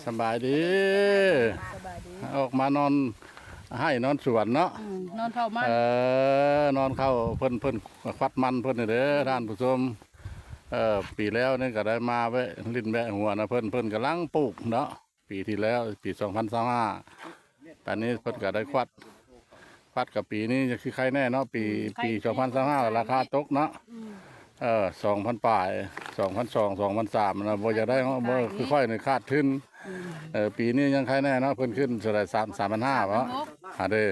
สบายดีออกมานอนให้นอนสวนเนาะนอนเข้ามันนอนเข้าเพิ่นควัดมันเพิ่นเด้อท่านผู้ชมปีแล้วนี่ก็ได้มาแวะลิ้นแวะหัวนะเพิ่นกำลังปลูกเนาะปีที่แล้วปี2025ตอนนี้เพิ่นก็ได้ควัดกับปีนี้จะคือใครแน่เนาะปี2025ราคาตกเนาะ2,000ป่าย2,200 2,300นะบ่จะได้บ่คือค่อยในคาดขึ้นปีนี้ยังใครแน่เนาะเพิ่นขึ้นเท่าไหร่3,500บ่เด้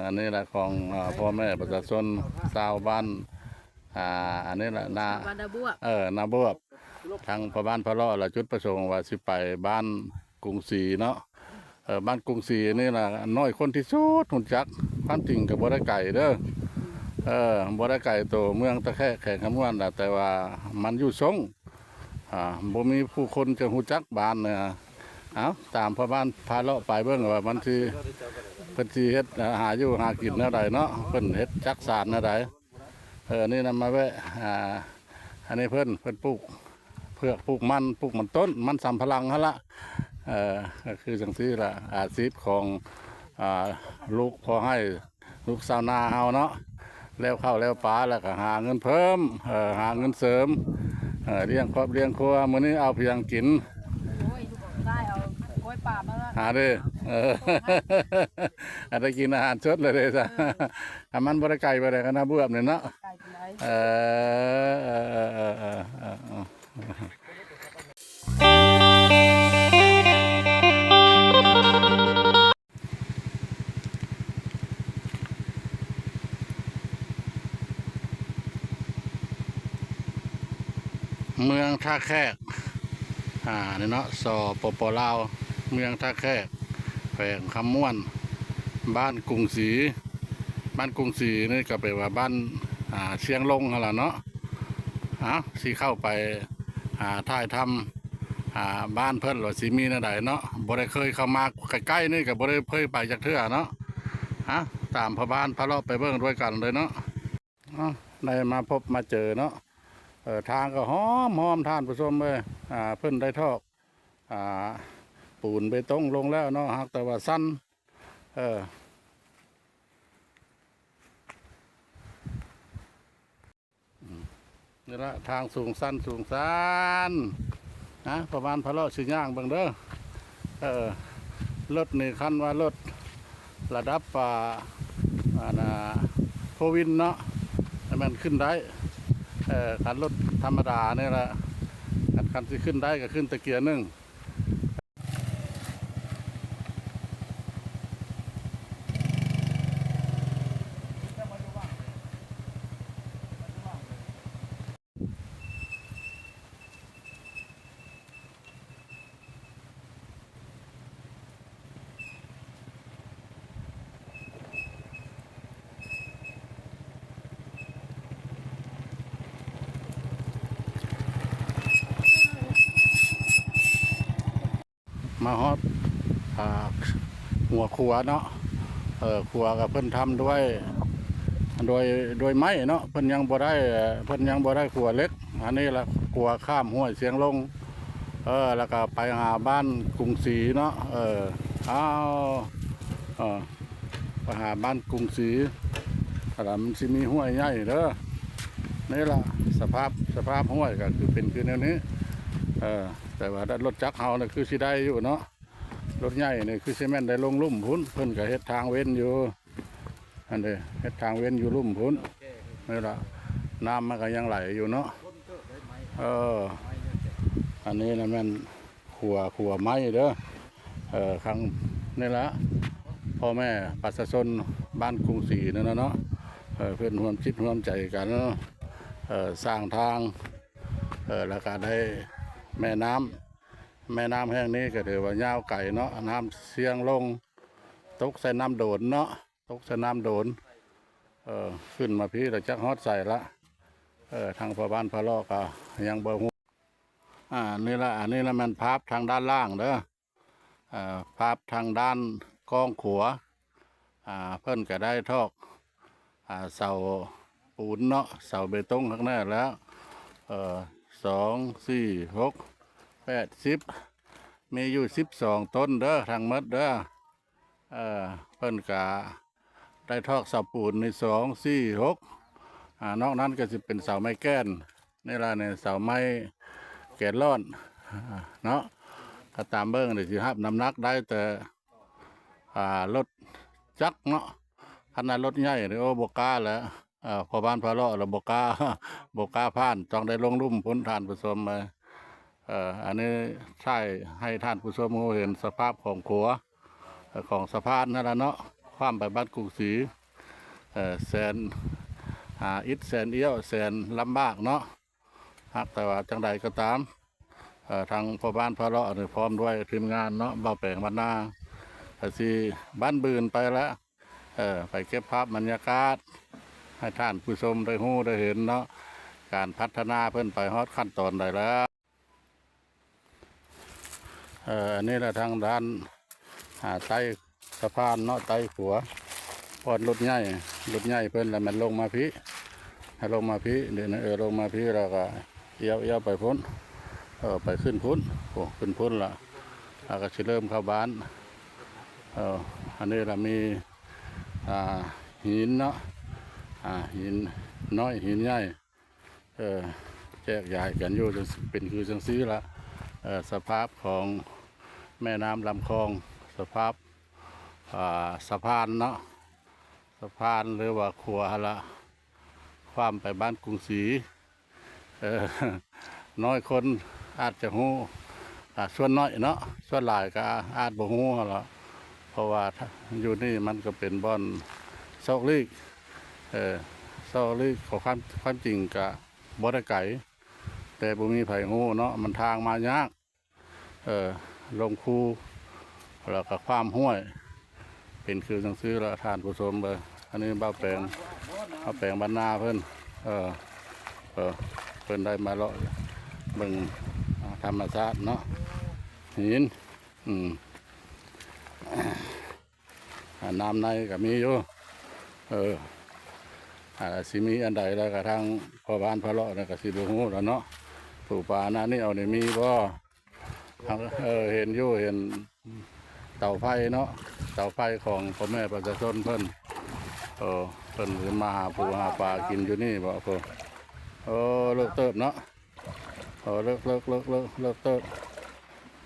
อันนี้แหละของพ่อแม่ประชาชนชาวบ้านอันนี้แหละนาบวบทางพ่อบ้านพ่อเลาะละจุดประสงค์ว่าสิไปบ้านกรุงศรีเนาะบ้านกรุงศรีนี่ล่ะน้อยคนที่สุดหุ่นจักความจริงกับบ่ได้ไก่เด้อบ่ได้ไก่โตเมืองตะแคแข่งขมวนแต่ว่ามันอยู่ทรงบ่มีผู้คนจะฮู้จักบ้านเนี่ยเอาตามพ่อบ้านพาเลาะไปเบิ่งว่ามันสิเพิ่นสิเฮ็ดหาอยู่หากินแนวใดเนาะเพิ่นเฮ็ดจักสานแนวใดนี่นำมาแวะอันนี้เพิ่นปลูกเผือกปลูกมันต้นมันสำปะหลังหั่นละก็คือจังซี่ล่ะอาชีพของลูกพอให้ลูกชาวนาเฮาเนาะแล้วข้าวแล้วปลาแล้วก็หาเงินเพิ่มหาเงินเสริมเลี้ยงครอบเลี้ยงครัวมื้อนี้เอาเพียงกินได้เอากล้วยป่ามาหาเด้อาจจะกินอาหารสดเลยเด้อจ้ะมันบ่ได้ไกลบ่ได้กันนะบวบนี่เนาะเมืองท่าแขกนี่เนาะปลาวเมืองท่าแขกแขวงคำม่วนบ้านกรุงศรีนี่ก็แปลว่าบ้านเชียงลงหั่นล่ะเนาะสิเข้าไปถ่ายทำบ้านเพิ่นหรือสิมีแนวใดเนาะบ่ได้เคยเข้ามาใกล้ๆนี่ก็บ่ได้เคยไปจักเทื่อเนาะตามพ่อบ้านพาเลาะไปเบิ่งด้วยกันเลยเนาะได้มาพบมาเจอเนาะทางก็หอมท่านผู้ชมเลยเพิ่นได้ทอกปูนเบตงลงแล้วเนาะหากแต่ว่าสั้นนี่ละทางสูงสั้นประมาณพะเลาะสิย่างบางเด้อรถนี่คันว่ารถระดับโควินเนาะมันขึ้นได้คันรถธรรมดาเนี่ยแหละคันที่ขึ้นได้ก็ขึ้นตะเกียร์หนึ่งมาฮอดหัวครัวเนาะครัวกับเพิ่นทำด้วยไม้เนาะเพิ่นยังบ่ได้ครัวเล็กอันนี้ละครัวข้ามห้วยเสียงลงแล้วก็ไปหาบ้านกรุงศรีเนาะไปหาบ้านกรุงศรีแล้วมันสิมีห้วยใหญ่เด้อนี่ละสภาพห้วยก็คือแนวนี้แต่ว่าด้านรถจักรเฮาเนี่ยคือสิได้อยู่เนาะรถใหญ่เนี่ยคือซีเมนต์ได้ลงลุ่มพุ้นเพิ่นก็เฮ็ดทางเว้นอยู่อันเด้เฮ็ดทางเว้นอยู่ลุ่มพุ้นนี่ละน้ำมันก็ยังไหลอยู่เนาะอันนี้นะมันขัวไม้เด้อครั้งนี่ละพ่อแม่ประชาชนบ้านกรุงศรีนั่นเนาะเพื่อนร่วมคิดร่วมใจกันเนาะสร้างทางแล้วก็ได้แม่น้ำแห่งนี้ก็ถือว่ายาวไก่เนาะน้ำเสียงลงตกใส่น้ำโดนเนาะตกใส่น้ำโดนขึ้นมาพี่เราจักฮอดใส่ละทางพ่อบ้านพ่อเลาะก็ยังบ่ฮู้นี่ละมันภาพทางด้านล่างเด้อภาพทางด้านกองขัวเพิ่นก็ได้ทอกเสาปูนเนาะเสาเบตงข้างหน้าแล้ว เอ่อ2 4 6 8 10มีอยู่12ต้นเด้อทางหมดเด้อเพิ่นกะได้ทอกเสาปูนใน2 4 6นอกนั้นก็จะเป็นเสาไม้แก้นนี่ล่ะเนี่ยเสาไม้แก่นร้อนเนาะก็ตามเบิ่งนี่สิรับน้ำหนักได้แต่รถจักรเนาะขนาดรถใหญ่นี่โอ้บ่กล้าแล้วพอบ้านพอเลาะแล้วบ่กล้า บ่กล้าผ่านต้องได้ลงลุ่มพ้นทานผู้ชมมาอันนี้ใช่ให้ท่านผู้ชมเห็นสภาพของขัวของสะพานนั่นแหละเนาะความไปบ้านกรุงศรีแสนอิฐแสนเอี้ยวแสนลำบากเนาะหากแต่ว่าจังใดก็ตามทางพ่อบ้านพอเลาะนี่พร้อมด้วยทีมงานเนาะเบาแปลงบรรณาสิบ้านบืนไปแล้วไปเก็บภาพบรรยากาศให้ท่านผู้ชมได้ฮู้ได้เห็นเนาะการพัฒนาเพิ่นไปฮอดขั้นตอนใดแล้วอันนี้แหละทางด้านใต้สะพานเนาะใต้ขัวพอดรถใหญ่เพิ่นแล้วมันลงมาพี่ให้ลงมาพี่เดี๋ยวนะลงมาพี่แล้วก็เอี้ยวไปพ้นไปขึ้นพ้นโอ้ขึ้นพ้นละแล้วก็สิเริ่มเข้าบ้านอันนี้เรามีหินเนาะหินน้อยหินใหญ่แจกใหญ่กันอยู่จนเป็นคือจังซี่ละสภาพของแม่น้ำลำคลองสภาพสะพานเนาะสะพานหรือว่าขัวละความไปบ้านกรุงศรีน้อยคนอาจจะหูส่วนน้อยเนาะส่วนหลายก็อาจบ่หูหรอกเพราะว่าอยู่นี่มันก็เป็นบ่อนซอกลีกซอกลีกของความจริงก็บ่ได้ไกลแต่บ่มีไผหูเนาะมันทางมายากลงคูแล้วก็ความห้วยเป็นคือจังซื้อละทานผู้ชมเลยอันนี้เบ้าแปลงบรรณาเพิ่นเพิ่นได้มาเลาะเบิ่งธรรมชาติเนาะหินน้ำในก็มีอยู่สิมีอันใดแล้วก็ทางพ่อบ้านพะเลาะแล้วก็สิบ่ฮู้แล้วเนาะสู่ป่านานี่เอานี่มีบ่เห็นอยู่เห็นเตาไฟเนาะเตาไฟของพ่อแม่ประชาชนเพิ่นเพิ่นมาหาปูหาปลากินอยู่นี่บ่เพิ่นเลิกเติบเนาะเลิกเติบ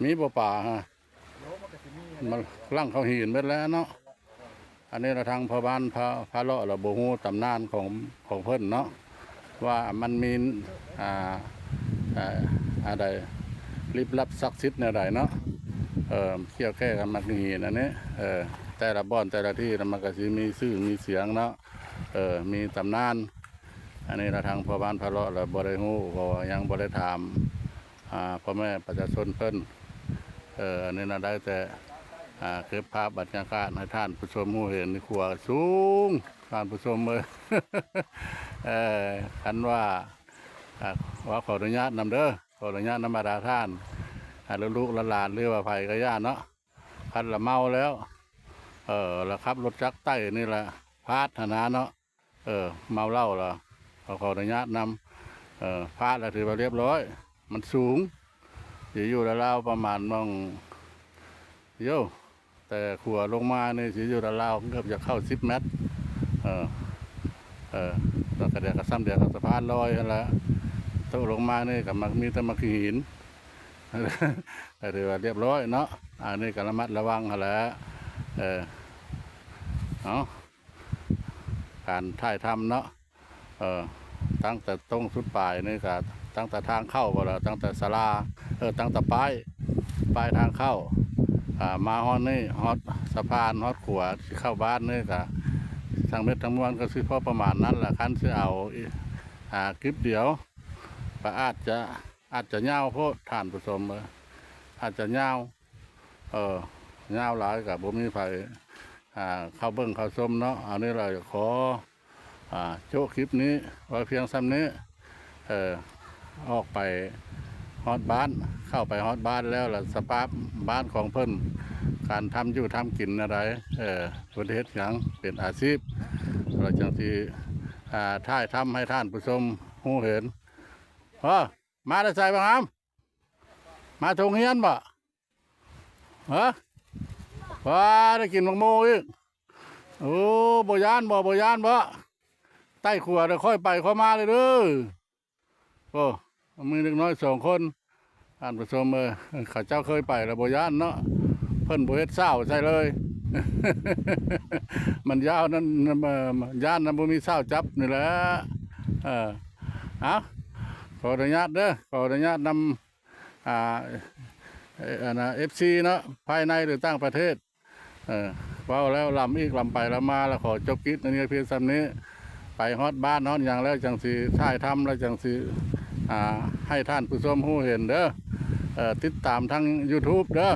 มีบ่ป่าฮะมันลั่งเขาหินเบิดแล้วเนาะอันนี้เราทางพ่อบ้านพระเลาะเราบ่ฮู้ตำนานของเพิ่นเนาะว่ามันมีอะไรลิบลับศักดิ์สิทธิ์ในใดเนาะเกี่ยวแก้กันมักหินอันนี้แต่ละบ่อนแต่ละที่มันก็สิมีชื่อมีเสียงเนาะมีตำนานอันนี้เราทางพ่อบ้านพระเลาะเราบ่ได้ฮู้เพราะว่ายังบ่ได้ถามพ่อแม่ประชาชนเพิ่นอันนี้เราได้แต่เก็บภาพบรรยากาศให้ท่านผู้ชมฮู้เห็นในครัวสูงท่านผู้ชมเลยคันว่าขออนุญาตนำเด้อขออนุญาตนำมาดาท่านลูกหลานหรือว่าไผก็ญาติเนาะคันละเมาแล้วแล้วขับรถจักรใต้นี่แหละพาดหนาเนาะเมาเหล้าละขออนุญาตนำพาดแล้วถือว่าเรียบร้อยมันสูงอยู่ราวประมาณมองแต่ขัวลงมานี่สิอยู่ราวเกือบจะเข้า10 เมตรแล้วก็เดี๋ยวก็ซ้ำเดี๋ยวก็สะพานลอยแล้วตกลงมานี่ก็มันมีแต่มักหินแต่ถือว่าเรียบร้อยเนาะอันนี้ก็ระมัดระวังแล้วการถ่ายทำเนาะตั้งแต่ตรงสุดปลายนี่ก็ตั้งแต่ทางเข้าบ่ล่ะตั้งแต่ศาลาตั้งแต่ป้ายทางเข้ามาฮอดนี่ฮอดสะพานฮอดขัวที่เข้าบ้านนี่ก็ทางเม็ดทางมวลก็คือพอประมาณนั้นแหละคันสิเอาคลิปเดียวก็อาจจะยาวโพดท่านผู้ชมอาจจะยาวยาวหลายกับบ่มีไผเข้าเบิ่งเข้าชมเนาะอันนี้เราขอโชว์คลิปนี้ไว้เพียงซ้ำนี้ออกไปฮอดบ้านเข้าไปฮอดบ้านแล้วล่ะสภาพบ้านของเพิ่นการทำอยู่ทำกินอะไรประเทศหยังเป็นอาชีพเราจังที่ถ่ายทำให้ท่านผู้ชมฮู้เห็น มาได้ใส่บ้างครับมาทงเฮียนบ่ฮะว้าได้กินมังโมอีกโอ้บ่ยานบ่ใต้ขวดค่อยไปค่อยมาเลยเด้อโอ้มีเด็กน้อย2 คนท่านผู้ชมข้าเจ้าเคยไปแล้วบ่ยานเนาะเพิ่นบ่เฮ็ดเศร้าใส่เลย มันยาวนั้นย่านนั้นบ่มีเศร้าจับนี่แหละเอาขออนุญาตเด้อขออนุญาตนำFC เนาะภายในหรือต่างประเทศเว้าแล้วลำอีกลำไปลำมาแล้วขอจบกิจในนี้เพียงซ้ำนี้ไปฮอดบ้านฮอดอย่างแล้วจังสิถ่ายทำแล้วจังสิให้ท่านผู้ชมรู้เห็นเด้อติดตามทาง YouTube เด้อ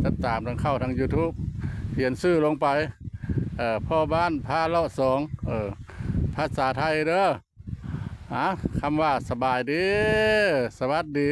ติดตามทางเข้าทาง YouTube เขียนชื่อลงไปพ่อบ้านพาเลาะ2ภาษาไทยเด้อคำว่าสบายดีสวัสดี